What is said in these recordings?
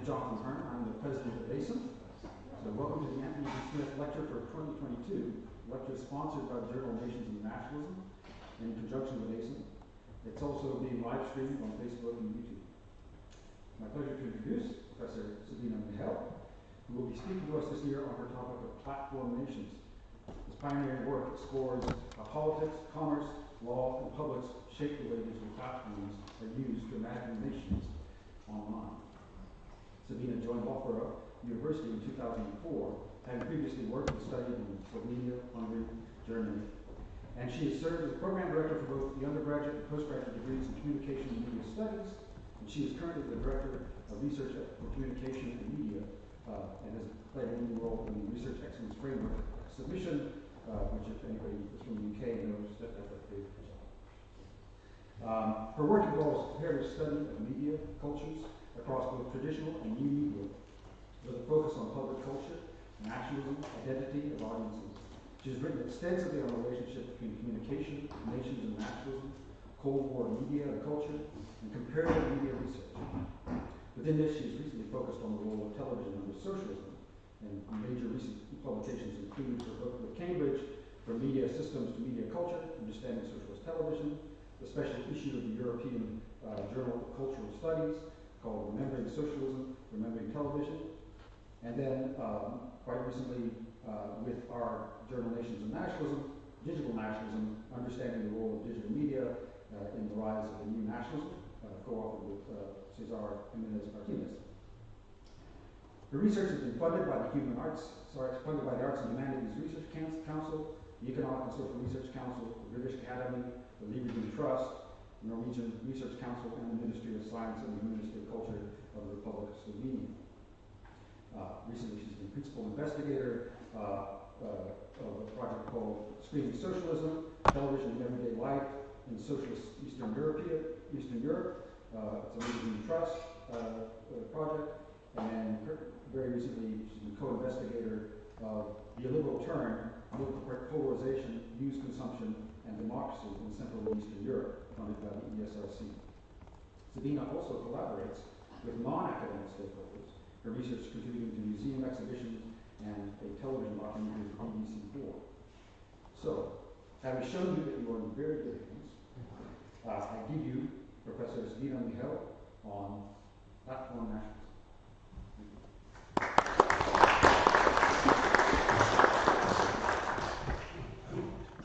Jonathan Hearn. I'm the president of ASEN. So welcome to the Anthony B. Smith Lecture for 2022, lecture sponsored by the Journal Nations and Nationalism in conjunction with ASEN. It's also being live streamed on Facebook and YouTube. It's my pleasure to introduce Professor Sabina Mihelj, who will be speaking to us this year on her topic of platform nations. This pioneering work explores how politics, commerce, law, and publics shape the way digital platforms are used to imagine nations online. Sabina joined Loughborough University in 2004, having previously worked and studied in Slovenia, Hungary, Germany, and she has served as program director for both the undergraduate and postgraduate degrees in communication and media studies, and she is currently the director of research for communication and media, and has played a leading role in the Research Excellence Framework submission, which if anybody is from the UK knows that's a big job. Her work involves comparative study of media cultures across both traditional and new media, with a focus on public culture, nationalism, identity of audiences. She has written extensively on the relationship between communication, nations, and nationalism, Cold War media and culture, and comparative media research. Within this, she has recently focused on the role of television under socialism, and major recent publications include her book with Cambridge, From Media Systems to Media Culture, Understanding Socialist Television, the special issue of the European Journal of Cultural Studies, called Remembering Socialism, Remembering Television, and then quite recently with our Journal Nations and Nationalism, Digital Nationalism, Understanding the Role of Digital Media in the Rise of the New Nationalism, co-authored with Cesar Jimenez Martinez. Her research has been funded by the funded by the Arts and Humanities Research Council, the Economic and Social Research Council, the British Academy, the Leverhulme Trust, the Norwegian Research Council, and the Ministry of Science and the Ministry of Culture of the Republic of Slovenia. Recently, she's been principal investigator of a project called Screening Socialism, Television in Everyday Life in Socialist Eastern Europe. It's a Leverhulme Trust project, and then very recently, she's been co-investigator of The Illiberal Turn, Polarization, News Consumption, and Democracy in Central and Eastern Europe, funded by the ESRC. Sabina also collaborates with non-academic stakeholders, her research contributing to museum exhibitions and a television documentary for BBC4. So, having shown you that you are very good at things, I give you Professor Sabina Mihelj on platform nationalism.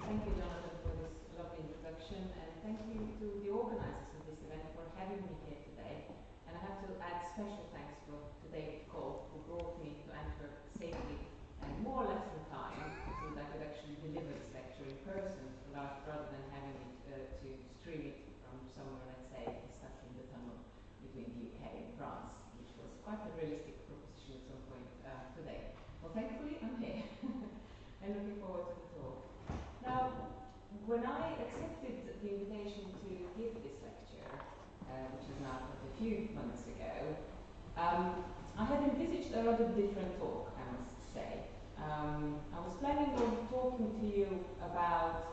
Thank you, Jonathan, for this lovely introduction, and thank you to the organizers of this event for having me here today. And I have to add special thanks to David Cole, who brought me to Antwerp safely and more or less in time, so that I could actually deliver this lecture in person rather than having it to stream it from somewhere, let's say, stuck in the tunnel between the UK and France, which was quite a realistic proposition at some point today. Well, thankfully, I'm here and looking forward to the talk. Now, when I accepted the invitation to give this lecture, which is now a few months ago, I had envisaged a rather different talk, I must say. I was planning on talking to you about,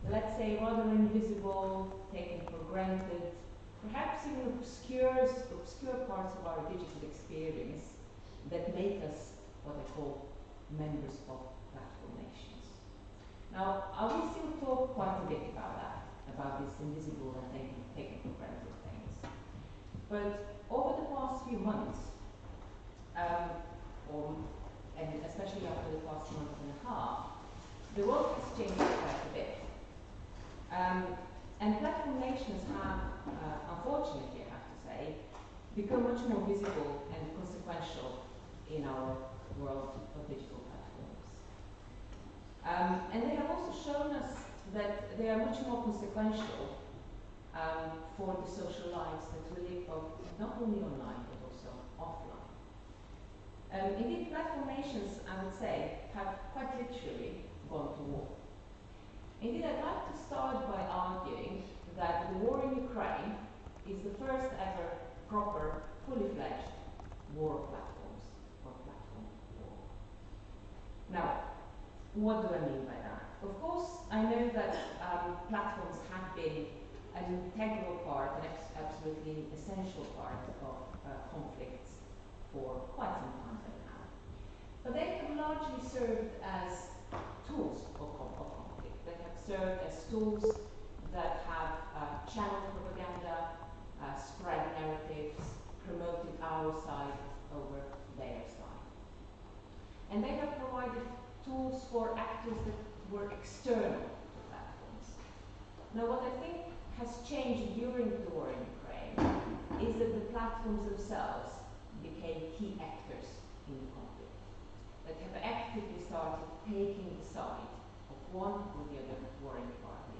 let's say, rather invisible, taken for granted, perhaps even obscure parts of our digital experience that make us what I call members of platform nations. Now, I will still talk quite a bit about that, about these invisible and taken for granted things. But over the past few months, and especially after the past month and a half, the world has changed quite a bit. And platform nations have, unfortunately I have to say, become much more visible and consequential in our world of digital platforms. And they have also shown us that they are much more consequential for the social lives that we live both not only online but also offline. Indeed, platform nations, I would say, have quite literally gone to war. Indeed, I'd like to start by arguing that the war in Ukraine is the first ever proper, fully fledged war of platforms, or platform war. Now, what do I mean by that? Of course, I know that platforms have been an integral part, an absolutely essential part of conflicts for quite some time now. But they have largely served as tools of conflict. They have served as tools that have channeled propaganda, spread narratives, promoted our side over their side. And they have provided tools for actors that were external to platforms. Now, what I think has changed during the war in Ukraine is that the platforms themselves became key actors in the conflict, that have actively started taking the side of one or the other warring party.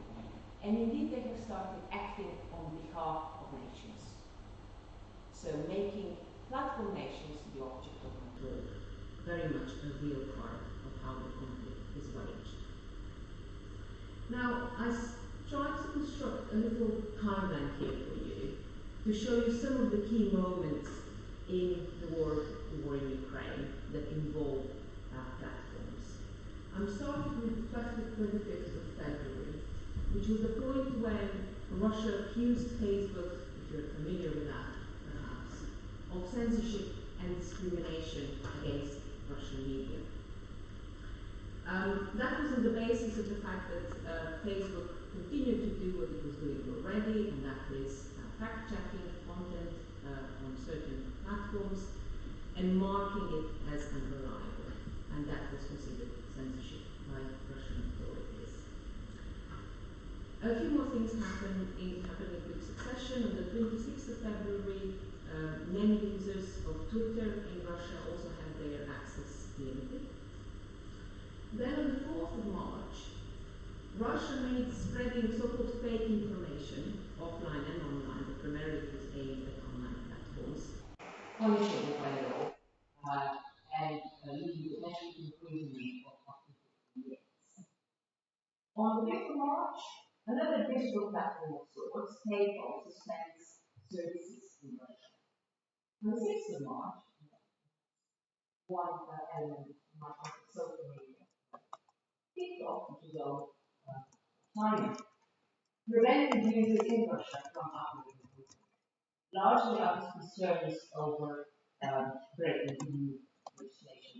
And indeed, they have started acting on behalf of nations. So making platform nations the object of control. Very much a real part of how the conflict is waged. Now, I tried to construct a little timeline here for you to show you some of the key moments in the war in Ukraine that involve platforms. I'm starting with the 25th of February, which was the point when Russia accused Facebook, if you're familiar with that perhaps, of censorship and discrimination against Russian media. That was on the basis of the fact that Facebook continued to do what it was doing already, and that is fact-checking content on certain platforms and marking it as unreliable, and that was considered censorship by Russian authorities. A few more things happened in quick succession. On the 26th of February, many users of Twitter in Russia also had their access limited. Then on the 4th of March, Russia made spreading so-called fake information, offline and online, but primarily it was aimed at online platforms, punishable by law, and leading to national imprisonment of up to 50 years. On the 5th of March, another digital platform of sorts, PayPal, suspends services in Russia. On the 6th of March, one element of social media, TikTok, which is on China, prevented users in Russia from uploading content, largely out of concerns over breaking EU legislation.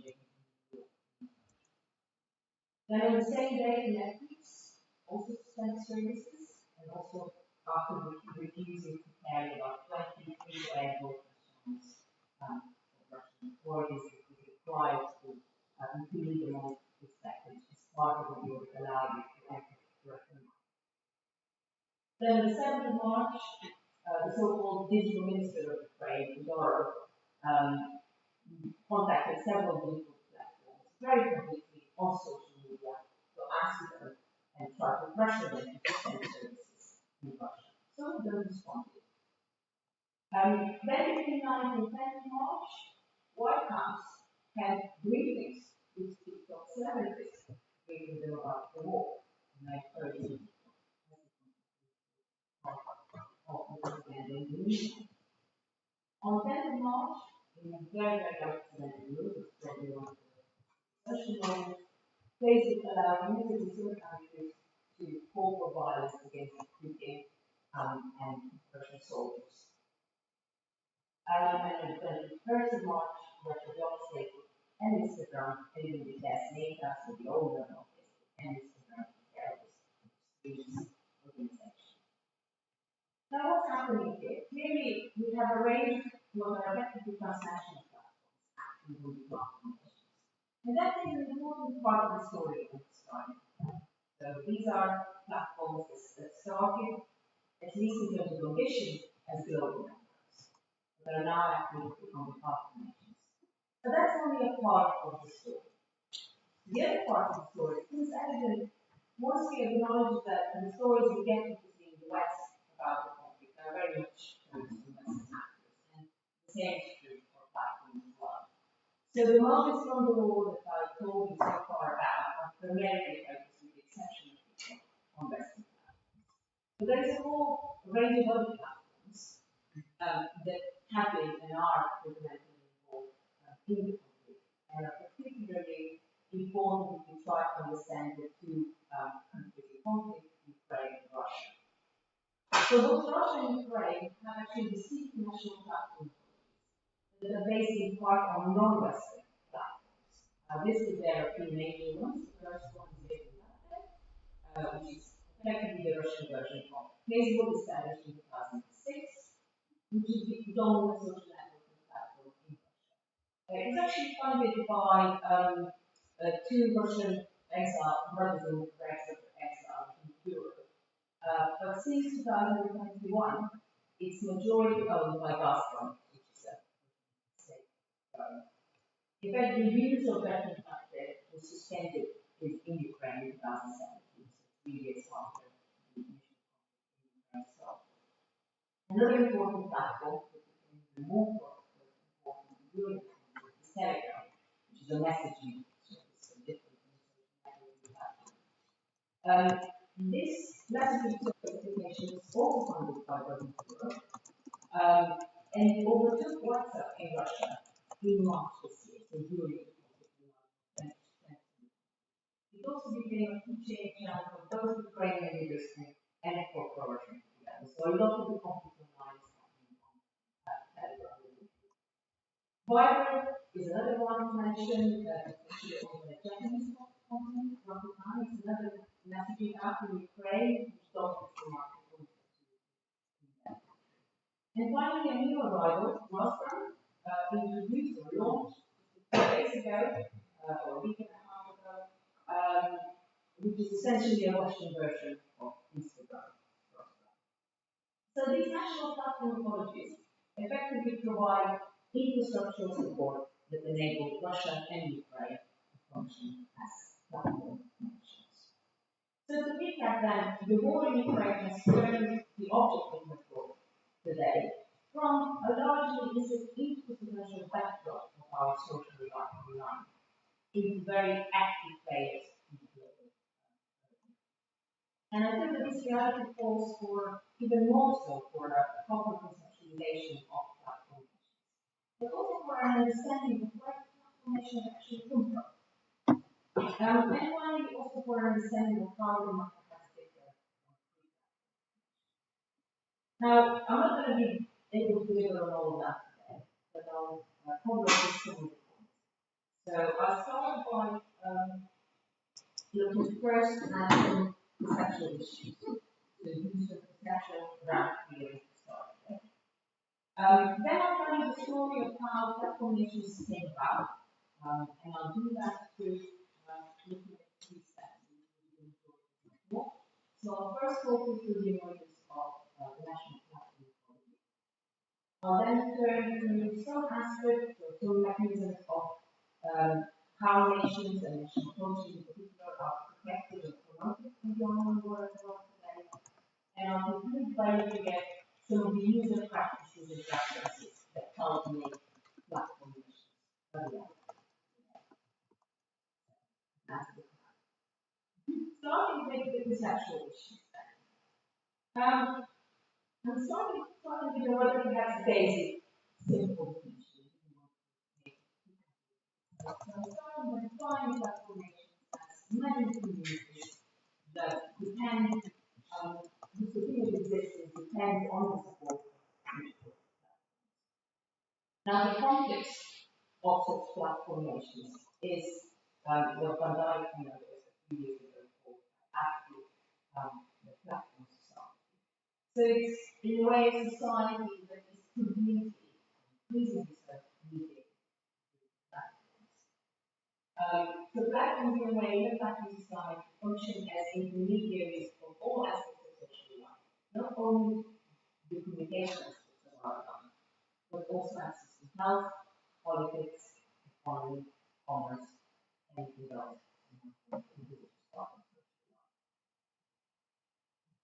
Then on the same day, Netflix also suspended services, and also after refusing to carry about 20 free-to-air channels of Russian authorities, it was required to include them on this package as part of what would allow you to enter Russian. Then on the 7th of March, the so-called digital minister of Ukraine, Loughborough, contacted several digital platforms very publicly on social media to ask them and try to pressure them to suspend services in Russia. Some of them responded. Then between 9th and 10th of March, White House had briefings with TikTok celebrities, briefing them about the war. And I heard you on 10th of March, in a very, very unprecedented move, it's probably one of the special moments, Facebook allowed users in some countries to call for violence against Putin and Russian soldiers. And on the 21st of March, Russia blocked Facebook and Instagram, and even declared Meta, so the owner of Facebook and Instagram, terrorist organization. Now, what's happening here? Clearly, we have a range of what are effectively transnational platforms acting on behalf of nations. And that is an important part of the story of this time. So these are platforms that started, at least in terms of ambition, as global networks, that are now acting on behalf of nations. But that's only a part of the story. The other part of the story is evident once we acknowledge that the stories we get into the West about the conflict are very much towards the Western actors, and the same is true for platforms as well. So the moments from the war that I told you so far about are primarily focused, with the exception of people, on Western platforms. But there is a whole range of other platforms that have been and are fundamentally involved in the conflict, and are particularly important if we try to understand the two countries in conflict, Ukraine and Russia. So both Russia and Ukraine have actually distinct national platforms that are based in part on non-Western platforms. Listed there are three major ones. The first one is which is effectively the Russian version of Facebook, established in 2006, which is the dominant social networking platform in Russia. It was actually funded by two Russian brothers in exile in Europe. But since 2021, it's majority owned by Gazprom, which is a state firm. In fact, the use of that infrastructure was suspended in Ukraine in 2017, so 3 years after the initial conflict in Ukraine started. Another important platform that became even more important during the conflict is Telegram, which is a messaging service, a different networking platform. This messaging certification was also funded by government Europe, and it overtook WhatsApp in Russia in March this year, so during the conflict in March 2020. It also became a key chain channel for both Ukrainian leaders and for Russian together. So a lot of the conflict online is happening on Telegram. Viber is another one to mention, especially on the Japanese continent. Rakuten is another messaging app in Ukraine, which dominates the market. And finally, a new arrival, Rostam, introduced or launched 2 days ago, or a week and a half ago, which is essentially a Russian version of Instagram. So these national platform apologies effectively provide infrastructural support that enable Russia and Ukraine to function as platform nations. So to recap then, the war in Ukraine has turned the object of my talk today from a largely institutional backdrop of our social life online into very active players in the global. And I think that this reality calls for even more so for a proper conceptualization of platform nations, but also for an understanding of where platform nations actually come from. And finally, also for an understanding of how the market has different. Now, I'm not going to be able to deliver on all of that today, but I'll cover just some of the points. So I'll start by looking first at some conceptual issues. So use the conceptual around theory to start with. Then I'll tell you the story of how platform nations came about, and I'll do that through looking at 3 steps. So I'll first focus on the emergence of the national platform economy. I'll then turn to some aspects or some mechanisms of how nations and national cultures in particular are protected and promoted in the online world today. And I'll conclude by looking at some of the user practices and preferences that cultivate platform nations. Starting with the conceptual issues. I'm starting with a rather perhaps basic, simple issue. So I'm starting with defining platform nations as many communities that depend, whose continued existence depends on the support of digital platforms. Now, the context of such platform nations is what Van Dijk noticed a few years ago called active the platform society. So it's in a way a society that is completely, increasingly so mediated through platforms. So platforms in a way in a platform society function as intermediaries of all aspects of social life, not only the communication aspects of our life, but also access to health, politics, economy, commerce, and results in individual life.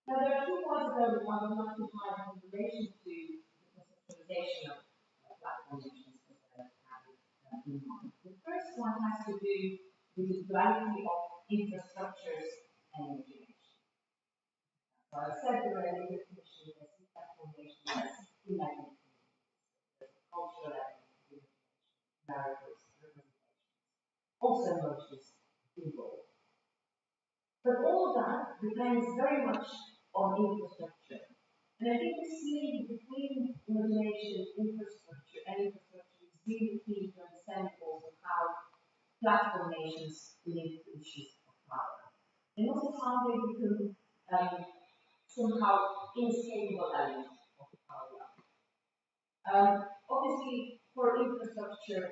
Now, there are 2 points that I would like to highlight in relation to the conceptualization of platform nations that I have in mind. The first one has to do with the duality of infrastructures and information. So I said already the definition of platform nation as imagined cultural element, narratives, representations, also emotions involved. But all of that depends very much on infrastructure. And I think this link between imagination, infrastructure, and infrastructure really key to understand also how platform nations link to issues of power, and also how they become somehow inescapable elements of power. Obviously, for infrastructure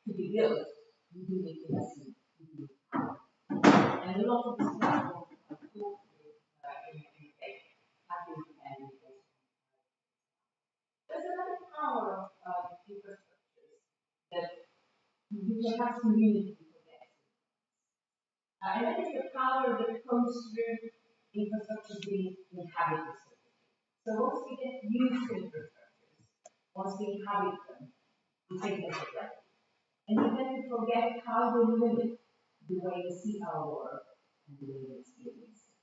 to be built, we do need to listen. And a lot of these platforms have talked in the UK have been dependent also. There's another power of infrastructures that we perhaps community forget. And that is the power that comes through infrastructure being inhabited. So once we get used to infrastructures, once we inhabit them, we take them for granted. And we tend to forget how they limit the way we see our world and the way we experience it.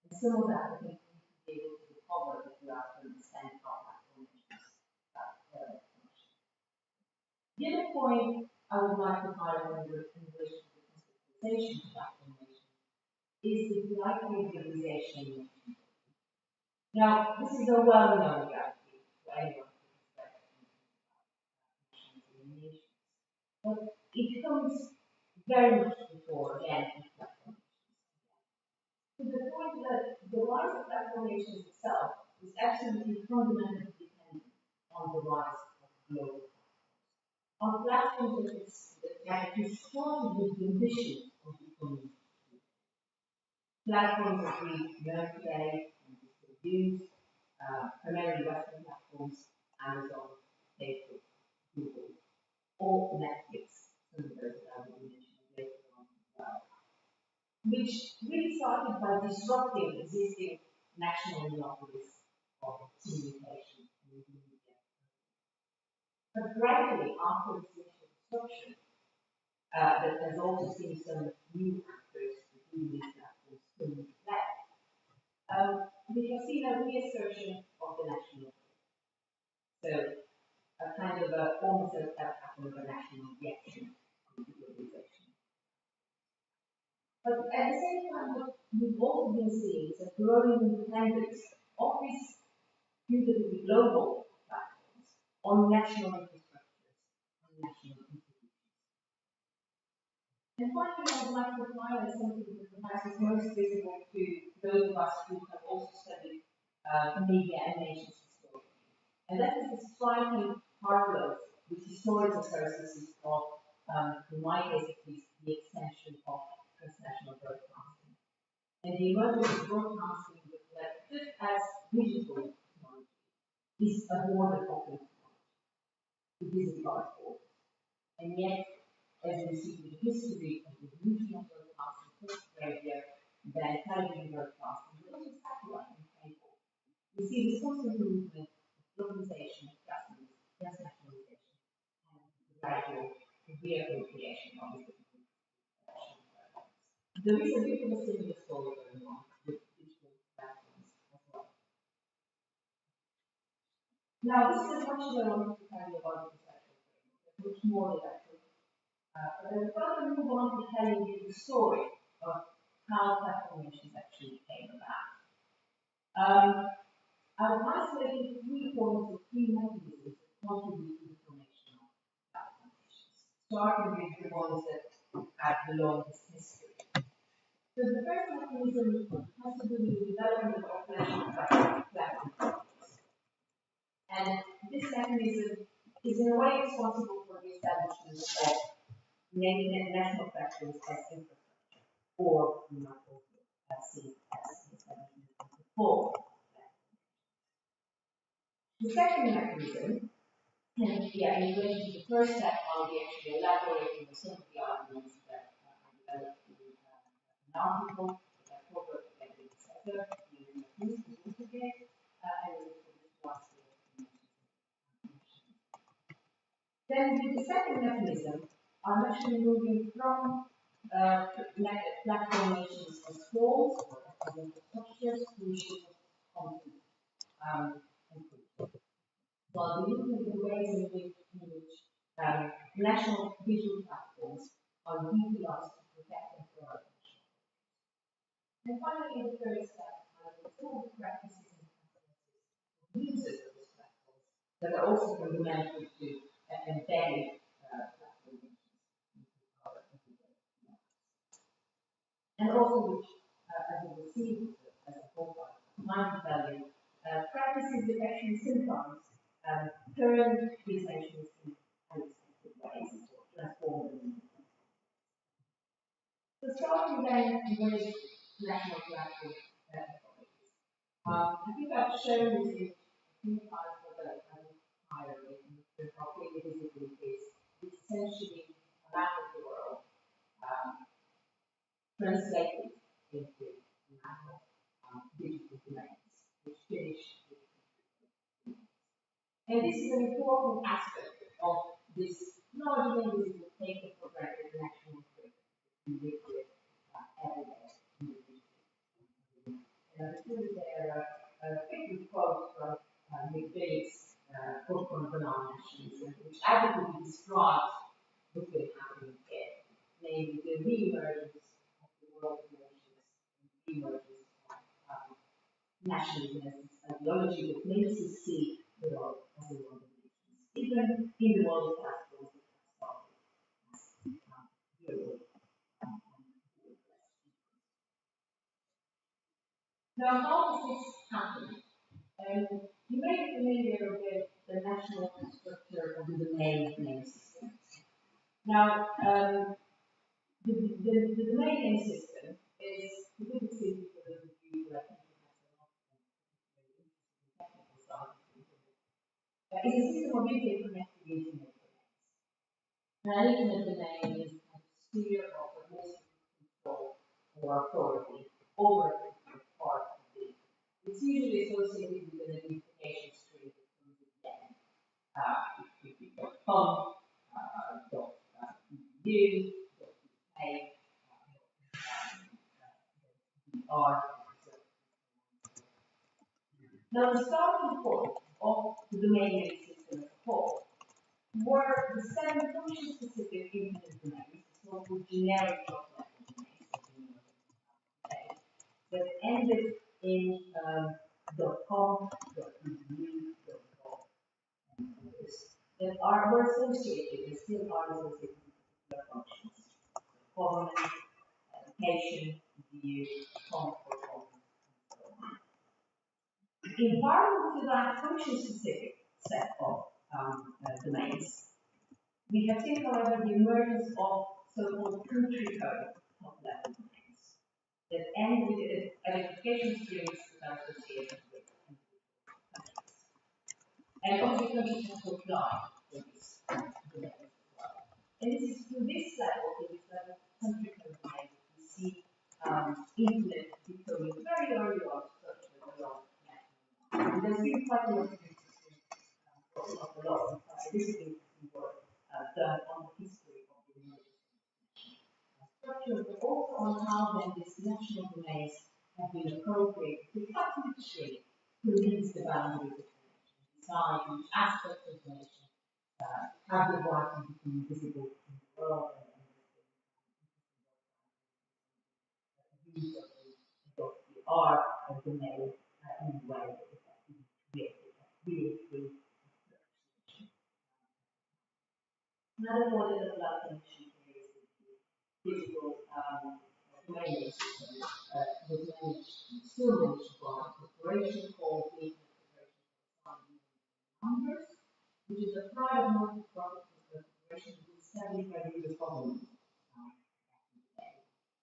And some of that I think we need to be able to recover if we are to understand how platform nations function. The other point I would like to highlight in relation to the conceptualization of platform nations is the likelihoodization. Now, this is a well-known reality to anyone who has read nations, but it comes very much before, again, in platform nations. To the point that the rise of platform nations itself is absolutely fundamentally dependent on the rise of global platforms. On platforms that started with the ambition of becoming platforms that we know today and we still use, primarily Western platforms, Amazon, Facebook, Google, or Netflix, some of those that I will mention later on as well, which really started by disrupting existing national monopolies of communication and media. But gradually, after this initial disruption, that has also seen some new actors within these platforms come into play. We have seen a reassertion of the national. So, a kind of almost a kind of a national reaction to globalization. But at the same time, what we've also been seeing is a growing independence of these usually global platforms on national infrastructures and national institutions. And finally, I would like to highlight something that perhaps is most visible to those of us who have also studied media and nations history. And that is the striking parallels with historical processes of, in my case at least, the extension of transnational broadcasting. And the emergence of broadcasting that just as digital technology is a border hopping technology. It is a large border. And yet, as we see the history of the evolution of broadcasting, first radio, then television broadcasting, but also satellite and cable, we see this constant movement of globalization, transnationalization, and the gradual reappropriation of these different platforms. There is a bit of a similar story going on with digital platforms as well. Now, this is as much as I wanted to tell you about the conceptual framework, much more than that. But I would rather move on to telling you the story of how platform nations actually came about. I've isolated 3 points of 3 mechanisms that contribute to the formation of platform nations, starting with the ones that have the longest history. So the first mechanism has to do with the development of national platform nations. And this mechanism is in a way responsible for the establishment of national platforms as infrastructure, or we might also see as the establishment of the core. The second mechanism, and in relation to the first step, I'll be actually elaborating on some of the arguments that I developed in an article that I covered at the center in the news today, and also this last year. Then with the second mechanism, I'm actually moving from platform nations as walls or as infrastructures to issues of content and culture. While we're looking at the ways in which national digital platforms are utilized to protect and promote national culture. And finally, in the third step, I will explore the practices and practices of users of these platforms that are also fundamental to embedded platform into our everyday lives. And also which, as you will see, as a whole time value, practices that actually sometimes turn these nations in unexpected ways or transform them. So starting then with national collaborative authorities. I think I've shown this in a few times, but I haven't highlighted how clearly visible it is. It's essentially a map of the world translated into national digital domains, which finish with. And this is an important aspect of this largely invisible taken for granted national authority we live with every day in the digital. And I included there a quick quote from Mihel's book on banana nationalism, which adequately describes what's been happening here, namely the re-emergence of the world of nations and the re-emergence of nationalism as this ideology that makes us see the world as a world of nations, even in the world of platforms that have started as global. Now, how does this happen? You may be familiar with the national structure of the domain name system. Now, the domain name system is a bit simple for those of you who I think have a technical side of it. It's a system of interconnected internet domains. Now, an internet domain is a sphere of administrative control or authority over a part of the. It's usually associated with an identification stream that comes at the end. .com, .eu, .uk, .br. Now, the starting point of the domain name system as a whole were the 7 function-specific internet domains, so-called generic .level domains, that ended in .com, .eu, .org, and others that were associated and still are associated with particular functions. Government, education, view, com for government, and so on. In parallel to that function-specific set of domains, we have seen, however, the emergence of so-called country code top-level domains that end with identification streams that are associated with countries. And obviously, countries have to apply for these domains as well. And this is through this level, country code domain, we see internet becoming very early on structured along national. And there's been quite a lot of interesting work done on the history of the emergence structure, but also on how then these national domains have been appropriated to cut to the shape to release the boundaries of the nation, decide which aspects of the nation have the right to become visible in the world and use of the art of the domain in a way that effectively created a real free representation. Another model of localization here is the digital domain system was managed, still managed by a corporation called the Corporation for Numbers, which is a private non-profit corporation that was established by the US government back in the day,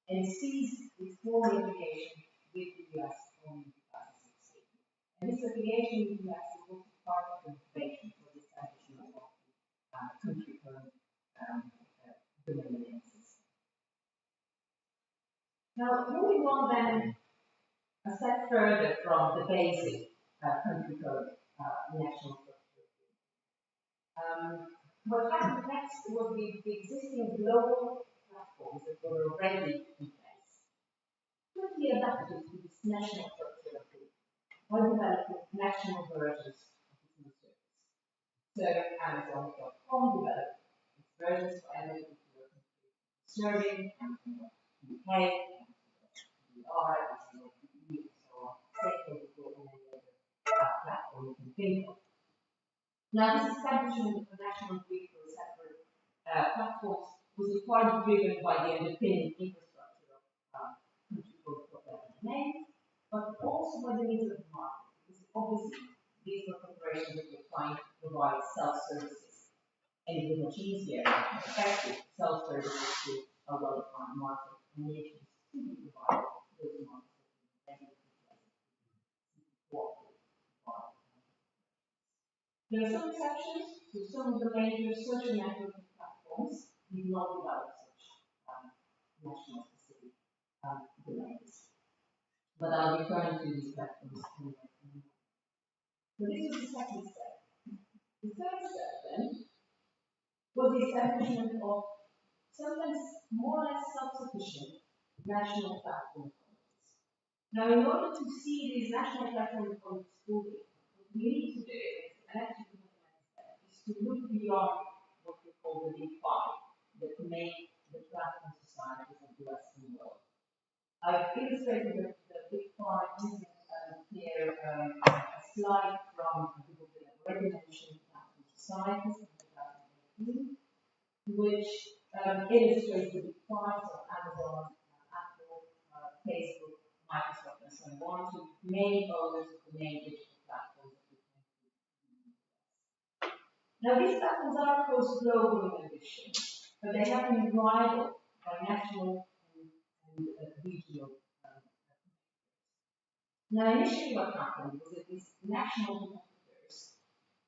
and seized its formal affiliation with the US only in 2016. And this affiliation with the US was also part of the motivation for the establishment of country code domain name system. Now, moving on then a step further from the basic country code national structure. What happened next was the existing global platforms that were already in place, quickly adapted to this national structure of the by developing national versions of its new service. So Amazon.com developed its versions for any particular country, serving UK, BR, and so on, same for any other platform you can think of. Now, this establishment of a national grid platforms was quite driven by the underpinning infrastructure of country domains, but also by the needs of the market. Because obviously, these were corporations that were trying to provide self-services, and it was much easier and effective self-services to a well-defined market, and they actually simply provide those markets that we There are some exceptions to some of the major social networking platforms did not develop such national specific domains. But I'll be turning to these platforms in a minute. So this was the second step. The third step then was the establishment of sometimes more or less self-sufficient national platform committees. Now, in order to see these national platform committees fully, what we need to do is to look beyond what we call the big five that make the platform societies of the Western world. I've illustrated the big five using here a slide from the book that I've already mentioned, Platform Societies, in 2018, which illustrates the big five of Amazon, Apple, Facebook, Microsoft, and so on, to main owners of the main digital platforms. Now, these platforms are, of course, global in ambition, but they have been rivaled by national and regional. Now, initially, what happened was that these national competitors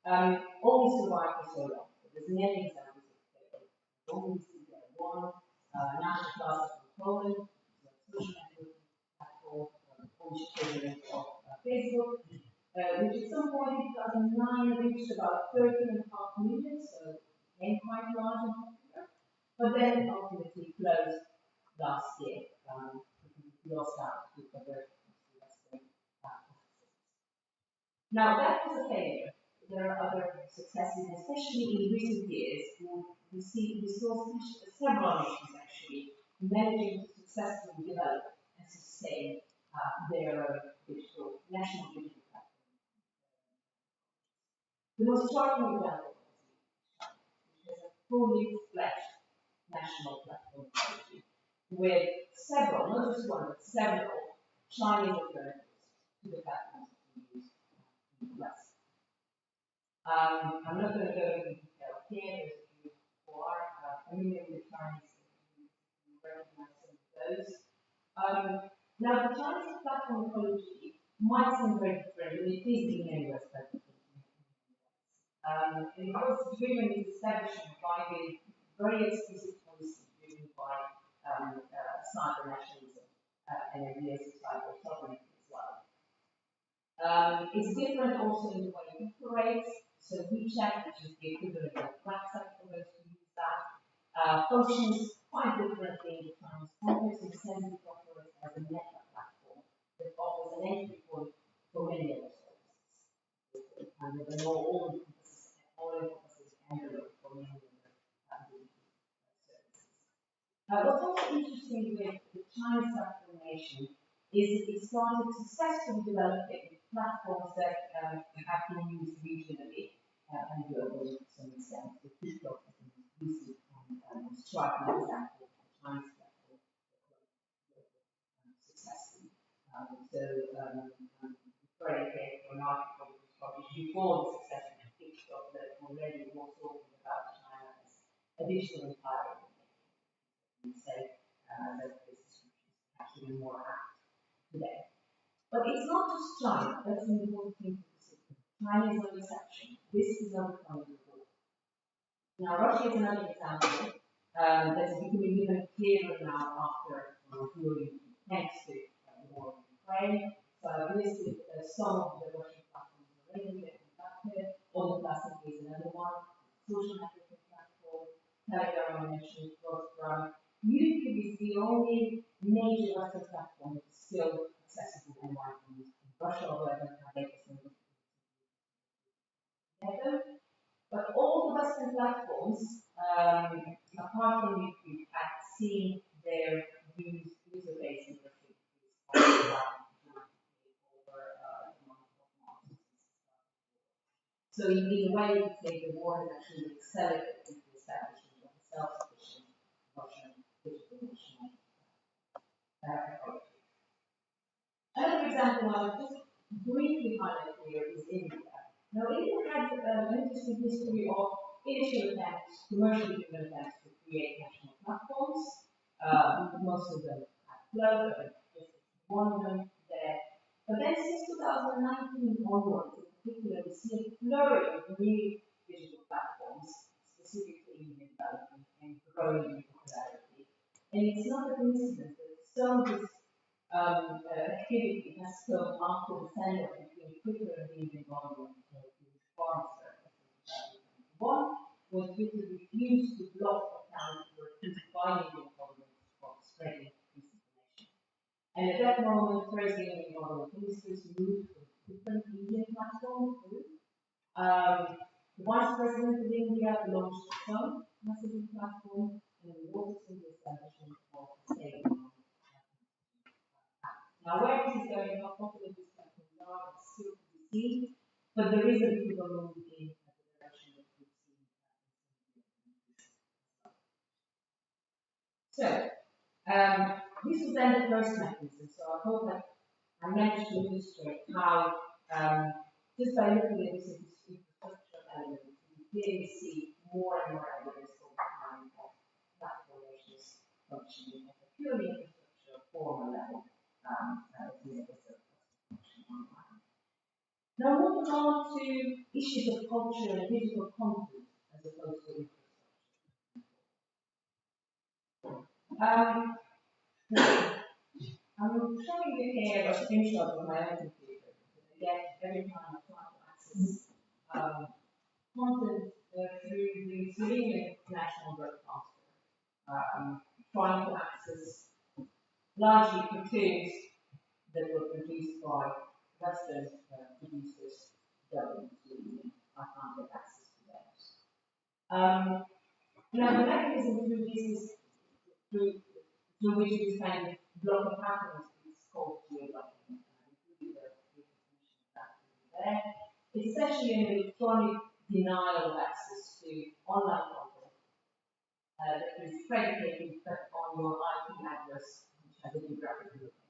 only survived for so long. There's many examples of failure. Only see that one national class from Poland, the social networking platform, Polish equivalent of Facebook, which at some point in 2009 reached about 13.5 million, so became quite large and popular, but then ultimately closed last year. We lost out to convert to Western offices. Now, that was a failure. There are other successes, especially in recent years, we saw several nations actually managing to successfully develop and sustain their national digital platform. The most striking example is a fully fledged national platform strategy with several, not just one, but several Chinese alternatives to the platforms that we use in the West. I'm not going to go into detail here. There's a few who are familiar with the Chinese, you recognize some of those. Now, the Chinese platform ecology might seem very different, and it is in many respects. It was driven in establishment by the very explicit policy driven by cyber nationalism and ideas of cyber sovereignty as well. It's different also in the way it operates. So WeChat, which is the equivalent of WhatsApp for those who use that, functions quite differently in the Chinese context and sends it operates as a meta platform that offers an entry point for many other services. And with an all-encompassing envelope for many other services. What's also interesting with the Chinese transformation is that it started successfully developing platforms that have been used regionally and globally to some extent. The TikTok is the most recent and striking example of the Chinese platform successfully. Very careful an article that was published before the success of TikTok that already was talking about China as a digital empire. And say that this is actually more apt today. But it's not just China, that's an important thing to consider. China is no exception. This is not becoming the rule. Now, Russia is another example that's becoming even clearer now after thanks to the war in Ukraine. So I've listed some of the Russian platforms already that we have here. Classic is another one. Social networking platform. Telegram, I mentioned, postgraduate. YouTube is the only major Western platform that is still accessible and widely used in Russia, although I don't have data centers together. But all the Western platforms, apart from YouTube, have seen their user base in Russia over the month of March. So in a way, you could say the war has actually accelerated the establishment of the self digital national approach. Another example I would just briefly highlight here is India. Now, India had an interesting history of initial attempts, commercially driven attempts to create national platforms. Most of them have flown, but just one of them there. But then since 2019 onwards, in particular, we see a flurry of new digital platforms, specifically in development and growing in popularity. And it's not a coincidence that some of this activity has come after the send-off between Twitter and the Indian government to Foreign Service in 2021 was Twitter refused to block accounts that were accused by the Indian government of spreading disinformation. And at that moment, first the Indian government ministers moved to a different Indian platform group. The Vice President of India launched some messaging platform and we also see the establishment of a state. Now, where this is going, how popular these platforms are, it's still to be seen, but there is a little move in the direction that we've seen. So, this was then the first mechanism, so I hope that I managed to illustrate how, just by looking at this infrastructure element, we clearly see more and more evidence over time of platform nations functioning at a purely infrastructure formal level. Now moving on to issues of culture and digital content as opposed to infrastructure. I'm showing you here a screenshot of my own computer. Again, every time I try to access content through the Slovenian national broadcaster, trying to access largely cartoons that were produced by Western producers dubbed in Slovenian. I can't get access to those. Now, the mechanism through this through which this kind of block of happens is called geoblocking. Including the definition of that there. It's essentially an electronic denial of access to online content that is predicated on your IP address, which has a geographic location.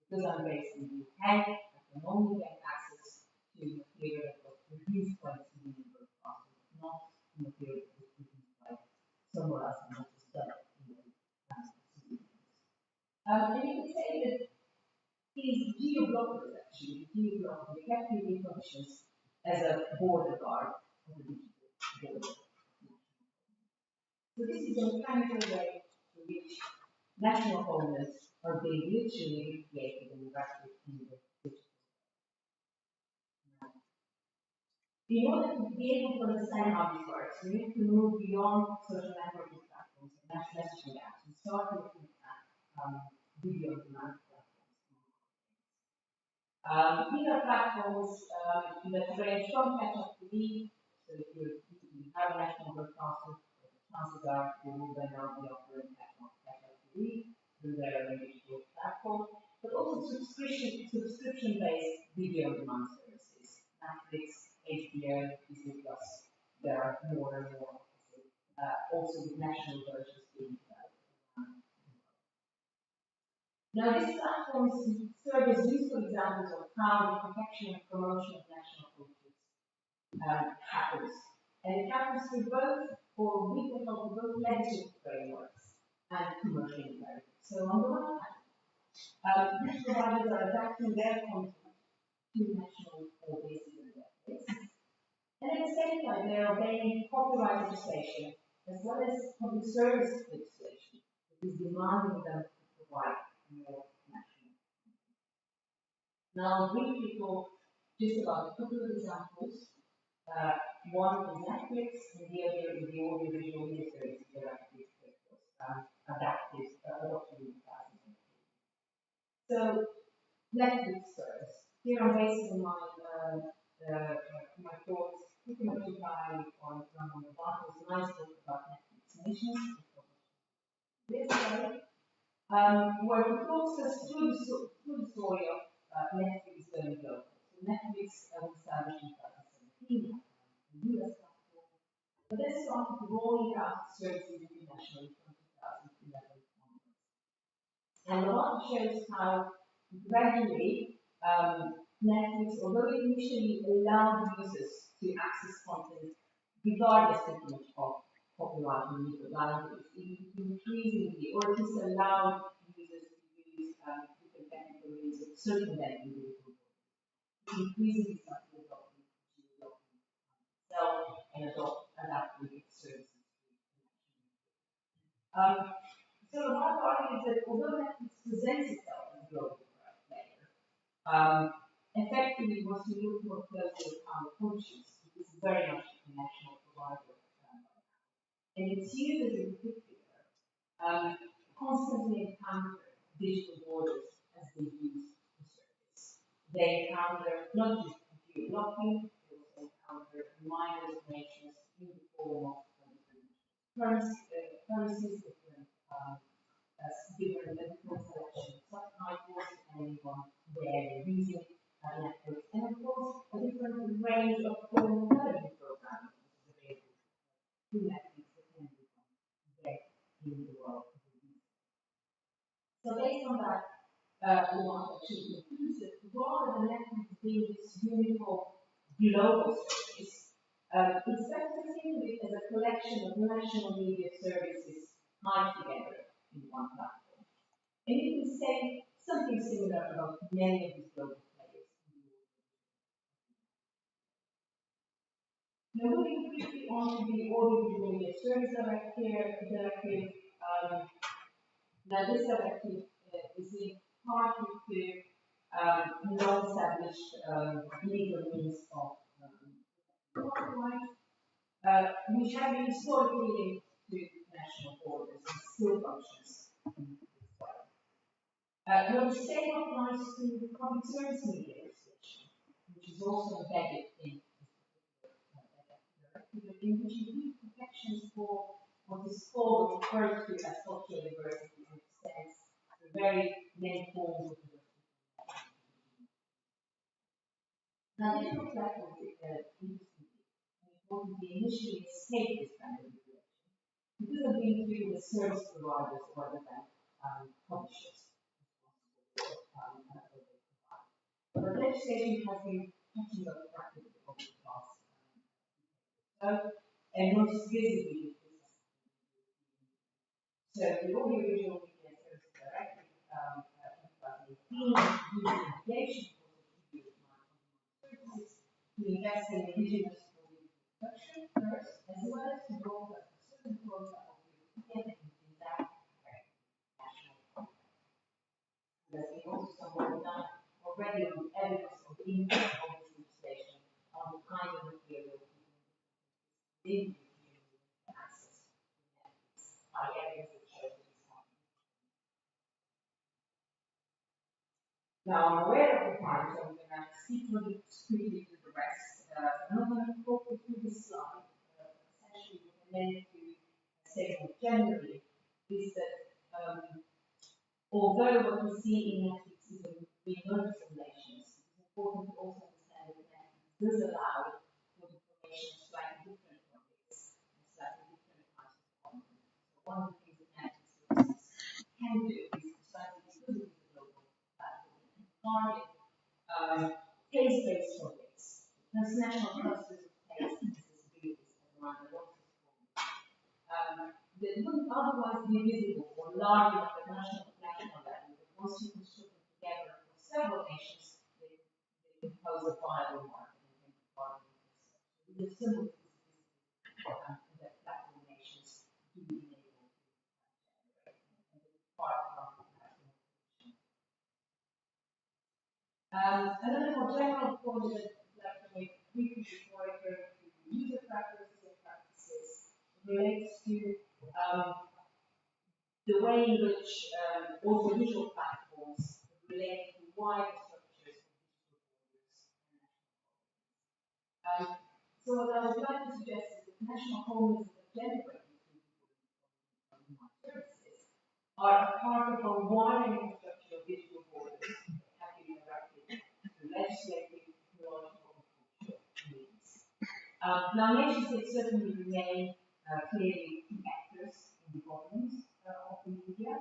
Because I'm based in the UK, I can only get access to material that was produced by the Slovenian broadcaster, not material that was produced by somewhere else and not just done in the and you can say that these geo-blockers actually, effectively functions as a border guard of the digital border. So this is a mechanical way to which national homelands are being literally recreated and erected in the digital. In order to be able to understand how this works, we need to move beyond social networking platforms and messaging apps and start looking at video on demand platforms. These are platforms that range from catch-up TV, so if you have a national broadcaster, chances are you will then now be offering catch-up TV through their digital platform, but also subscription-based video on demand services, Netflix, HBO, Disney Plus. There are more and more, also with national versions being developed. Now, these platforms serve as useful examples of how the protection and promotion of national cultures happens. And it happens through both, or with the help of both legislative frameworks and commercial imperatives. So, on the one hand, these providers are adapting their content to national audiences and databases. And at the same time, they are obeying copyright legislation as well as public service legislation that is demanding them to provide more national. Now, I'll briefly talk just about a couple of examples. One is Netflix, and the other is the audiovisual media services that actually adopted in 2008. So, Netflix first. Here I'm basing my thoughts pretty much entirely on the Barthel's nice book about Netflix nations. This way, where he talks us through the story of Netflix going global. So Netflix was established in 2017, the US platform, but then started rolling out services internationally from 2011 onwards. And the one shows how gradually Netflix, although it initially allowed users to access content regardless pretty much of copyright and legal language, it increasingly, or at least allowed users to use different technical means of circumventing the legal law. It's increasingly started adopting itself and adapting its services. So the hard part is that although Netflix presents itself as a global player, effectively once you look more closely at how it functions, it is very much a national provider. And its users in particular constantly encounter digital borders as they use the service. They encounter not just geo-blocking, they also encounter reminders of nations in the form of currencies, different selection of subtitles, depending on where they're using Netflix, and of course a different range of foreign television programming is available through Netflix depending on where in the world. So based on that, we want to actually conclude that rather than Netflix being this uniform global service, it's better to think of it as a collection of national media services tied together in one platform. And you can say something similar about many of these global players. Now moving briefly on to the Audiovisual Media Service Directive. Now this directive is linked partly to non-established legal means of copyright, which have been historically linked to national borders and still functions in this way. Now the same applies to the public service media legislation, which is also embedded in in which include protections for what is called or referred to as cultural diversity, and extends to very many forms of diversity. Now, digital platforms, interestingly, and importantly, initially escaped this kind of regulation because of being treated as service providers rather than publishers. But legislation has been touching on the practice of the past. And most visibly, so the Audiovisual Media Services Directive in 2018 used mediation for services to invest in indigenous audio production first, as well as to roll out a certain quota of European and that national content. There's been also some work done already on the evidence of the impact of this legislation on the kind of material in access by evidence that shows this happening. Now, I'm aware of the time, so I'm going to skip really quickly to the rest. I'm not going to talk you through this slide. Essentially, what I meant to say more generally is that although what we see in Netflix is a remote relations, it's important to also understand that Netflix does allow for information slightly different from this, and slightly different types of content. So one of the things that Netflix services can do is precisely because it is a global platform and target place-based topics, transnational clusters of taste and accessibilities around the world that wouldn't otherwise be visible or large enough at national level, but once you construct them together for several nations, they compose a viable market and can be part of the system. So we have similar that platform nations do enable to generate, and it's part of the platform. Another more general point that I'd like to make briefly before I turn to user preferences and practices relates to the way in which audiovisual platforms relate to wider structures of digital borders and national policies. So what I would like to suggest is that national homes that generate services are a part of a wider infrastructure of digital borders that have been erected through legislative, technological, and cultural means. Now, nation states certainly remain clearly key actors in the governance of the media.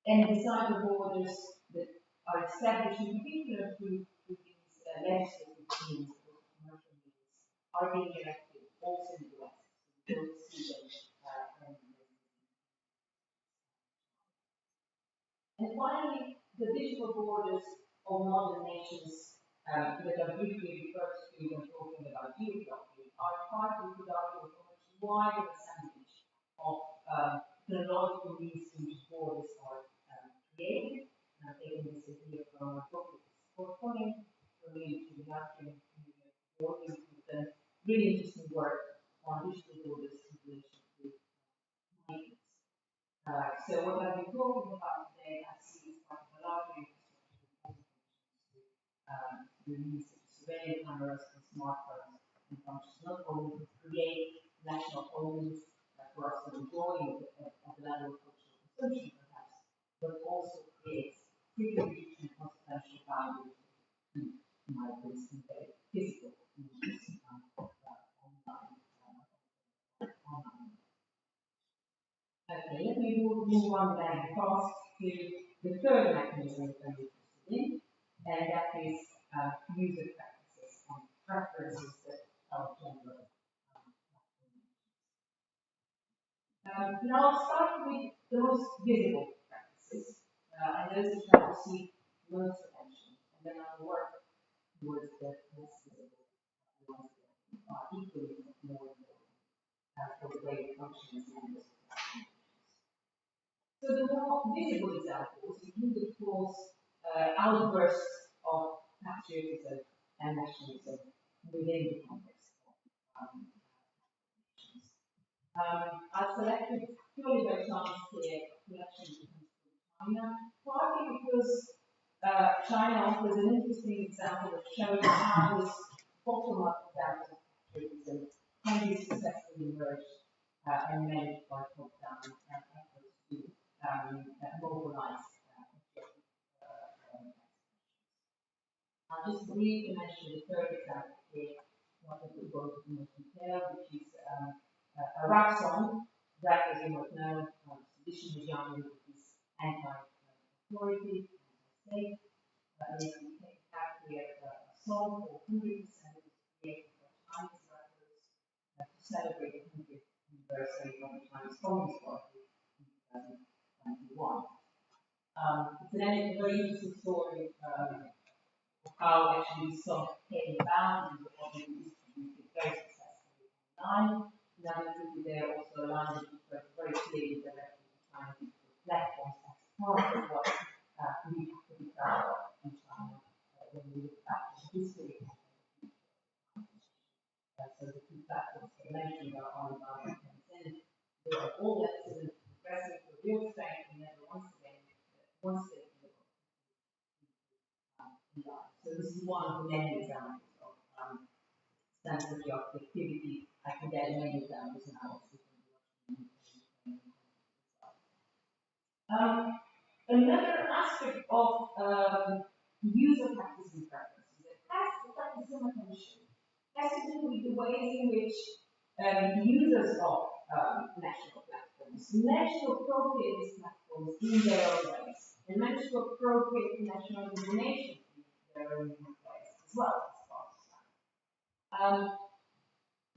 and beside the borders that are established in particular through these legislative means or commercial means are being erected also in the West. We don't see them and finally, the digital borders of modern nations that are briefly referred to when talking about geography are partly productive of a much wider assemblage of technological means to which borders are created. And I'm taking this idea from a book that is forthcoming related to the African borders with a really interesting work on digital borders in relation to migrants. So what I've been talking about today, I see as part of a larger infrastructure the use of surveillance cameras and smartphones and functions not only to create national homes for us to enjoy at the level of cultural consumption perhaps, but also creates pretty rich and consequential value to migrants in their physical use online. Okay, let me move on then fast to the third mechanism that I'm interested in, and that is user practices and preferences that are general. Now I'll start with the most visible practices, and those that have received most attention, and then I'll work towards the less visible ones that are equally more important for the way it functions and members. So the more visible examples include, of course, outbursts of patriotism and nationalism within the context of nations. I've selected purely by chance here a collection from China, partly because China offers an interesting example of showing how this bottom-up example of patriotism can be successfully emerged and managed by top-down efforts to mobilize I'll just briefly mention the third example here, not that we'll go into much detail, which is a rap song that, as you might know, traditionally young with this anti-authority, anti-state. If we take back here a song for 100% it was created by Chinese rappers to celebrate the 100th anniversary of the Chinese Communist Party in 2021. It's a very interesting story of how actually this song came about and what we distributed very successfully online. Now included there also a line that refers very clearly directly to Chinese digital platforms as part of what we have to be proud of in China when we look back at the history of so the two platforms that I mentioned are Alibaba and Tencent. They are all excellent, progressive, for real strength, and never once again, once they so this is one of the many examples of censorship of activity. I can get many examples now. Another aspect of user practice and preferences that has attracted some attention has to do with the ways in which users of national platforms manage to appropriate these platforms in their own ways and manage to appropriate national information in their own ways as well as part of that.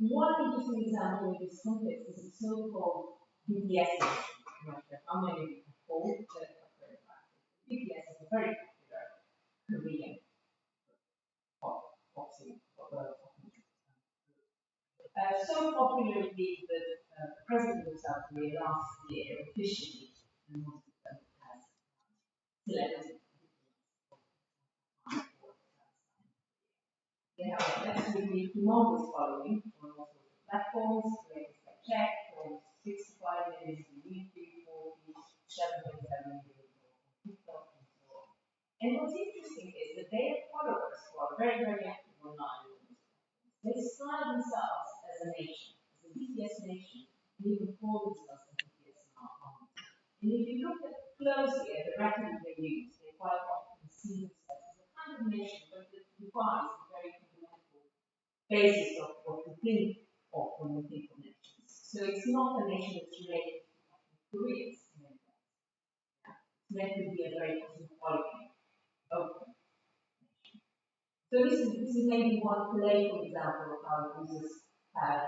One interesting example in this context is the so-called BTS nation. How many of you have called BTS is a very popular Korean pop group. So popular indeed that the President of South Korea last year officially announced that it has selected they have an absolutely humongous following on all sorts of platforms, latest I checked, almost 65 million on YouTube, 7.7 million on TikTok, and so on. And what's interesting is that their followers, who are very, very active online, they describe themselves as a nation, as a BTS nation, and even call themselves a BTS army. And if you look at closely at the rhetoric they use, they quite often see themselves as a kind of nation, but that defies the very fundamental basis of what we think of when we think of nations. So it's not a nation that's related to Koreans in any way. meant to be a very cosmopolitan, open. So this is maybe one playful example of how users have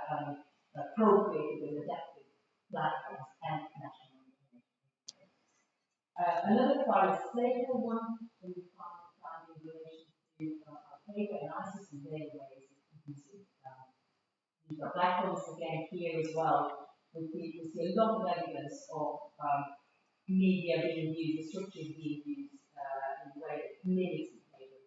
appropriated and adapted platforms and national information. Another part is playful one, that we found in relation to our paper, and ISIS in many ways using these are platforms again here as well. We see a lot of evidence of media being used, structures being used in a way that mimics the paper.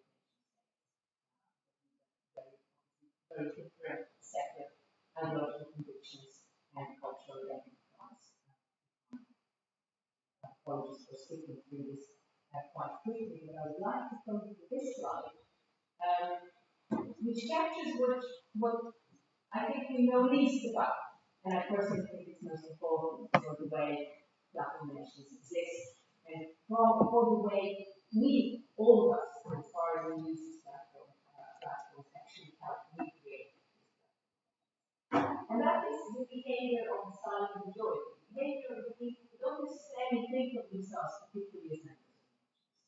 Very different set of ideological convictions and cultural identifiers. Apologies for skipping through this quite quickly, but I would like to come to this slide, which captures what I think we know least about, and I personally think it's most important for the way platform nations exist, and for the way we, all of us, as far as we use this platforms actually help recreate. And that is the behavior of the silent majority. The behavior of the people who don't necessarily think of themselves particularly as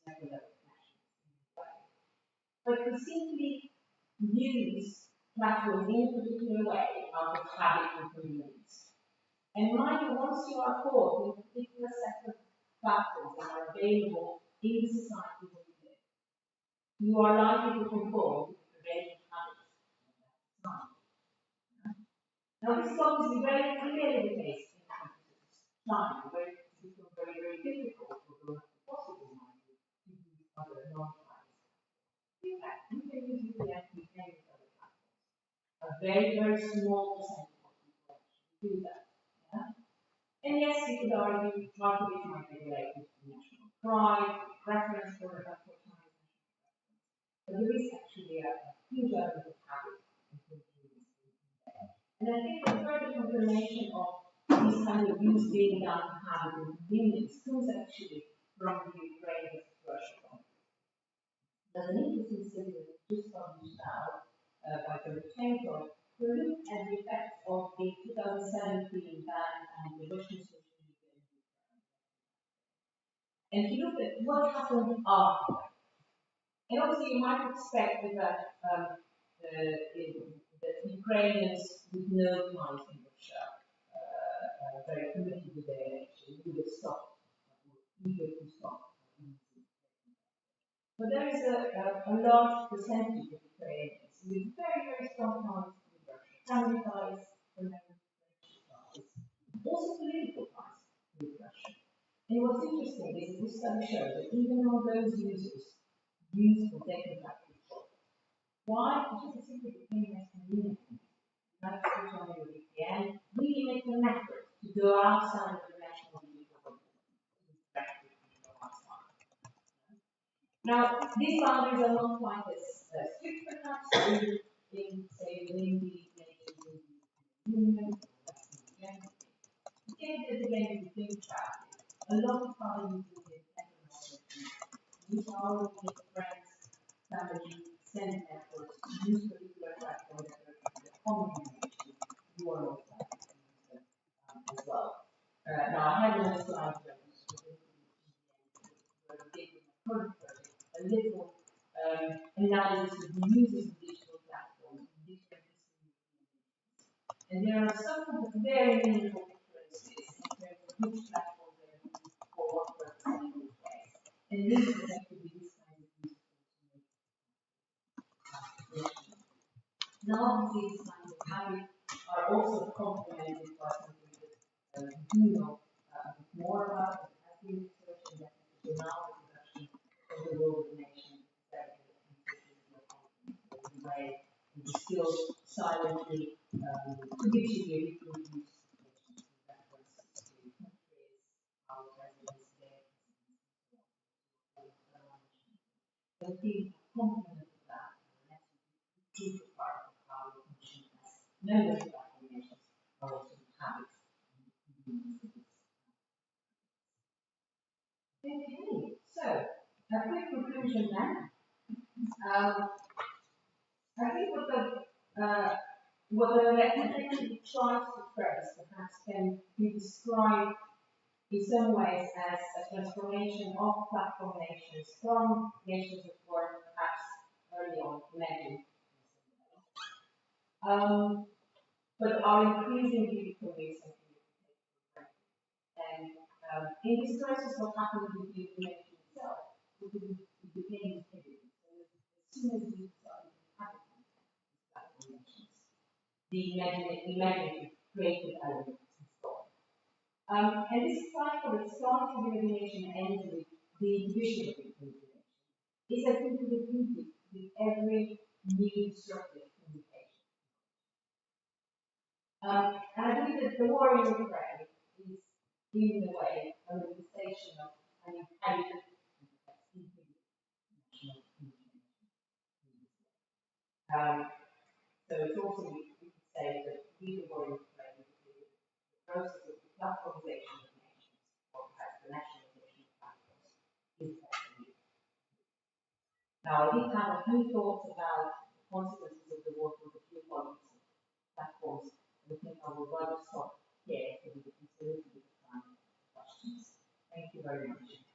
members of nations, but who simply use platforms in a particular way out of habit and convenience. And mind you, once you are caught in a particular set of platforms that are available in the society where you live, you are likely to conform to the prevailing habits of that society. Now, this is obviously very clearly the case in countries China, where it has become very, very difficult for those possible minded to use other non-Chinese. In fact, you can use VPN to any other platforms. A very, very small percentage of people actually do that. Yeah? And yes, you could argue part of it might be related to national pride, preference for Chinese national preference. But there is actually a huge element of habit and convenience. And I think the further confirmation of these kind of use being done to habit and convenience comes actually from the Ukraine versus Russia conflict. There's an interesting study that was just published now by Tolchenko, who looked at the effects of the 2017 ban on the Russian social media in Ukraine. And he looked at what happened after. And obviously, you might expect that that Ukrainians with no ties in Russia, very committed to their election, would have stopped, eager to stop. But there is a large percentage of Ukrainians with very, very strong ties with Russia, family ties, friendship ties, also political ties with Russia. And what's interesting is that this study shows that even though those users use for technical control, why? Because it simply became less convenient. That's switch on your VPN, really make an effort to go outside of the national digital Now, these boundaries are not quite as strict, perhaps, in say, within the nations in the Union, again, if you think about it, a lot of our users in technology use our friends, family, send networks, use particular platforms that are common information, you are not as well. Now, I have another slide here, a little analysis of the users of digital platforms in different systems. And there are some very meaningful differences in terms of which platforms are used for what purpose and in which ways. And these are effectively this kind of useful. Now, these kinds of habits are also complemented by something that we do know a bit more about, that has been researched, and that is now the production of the world of nations that the way it is still silently, habitually reproduced references to countries, our presidents there, but the complement of that, that's a crucial part of how we function as members of our nations, are also habits. Okay, so a quick conclusion then. I think what the lecture actually tries to stress perhaps can be described in some ways as a transformation of platform nations from nations that were perhaps early on imagined, but are increasingly becoming something that we take for granted. And in this process, what happened with the information itself, it became evident. So as soon as we started inhabiting these platform nations, the imaginative creative elements and so on. And this cycle that starts with imagination and ends with the division of information is, I think, repeated with every new disruptive communication. And I think that the war in Ukraine is, in a way, a manifestation of an inherited international communication. So it's also, we could say that the war in Ukraine, the process of the platformization of nations, or perhaps the nationalization of platforms, is actually. Now, I did have a few thoughts about the consequences of the war for the geopolitics of platforms. I think I will rather stop here so we can consider the time questions. Thank you very much.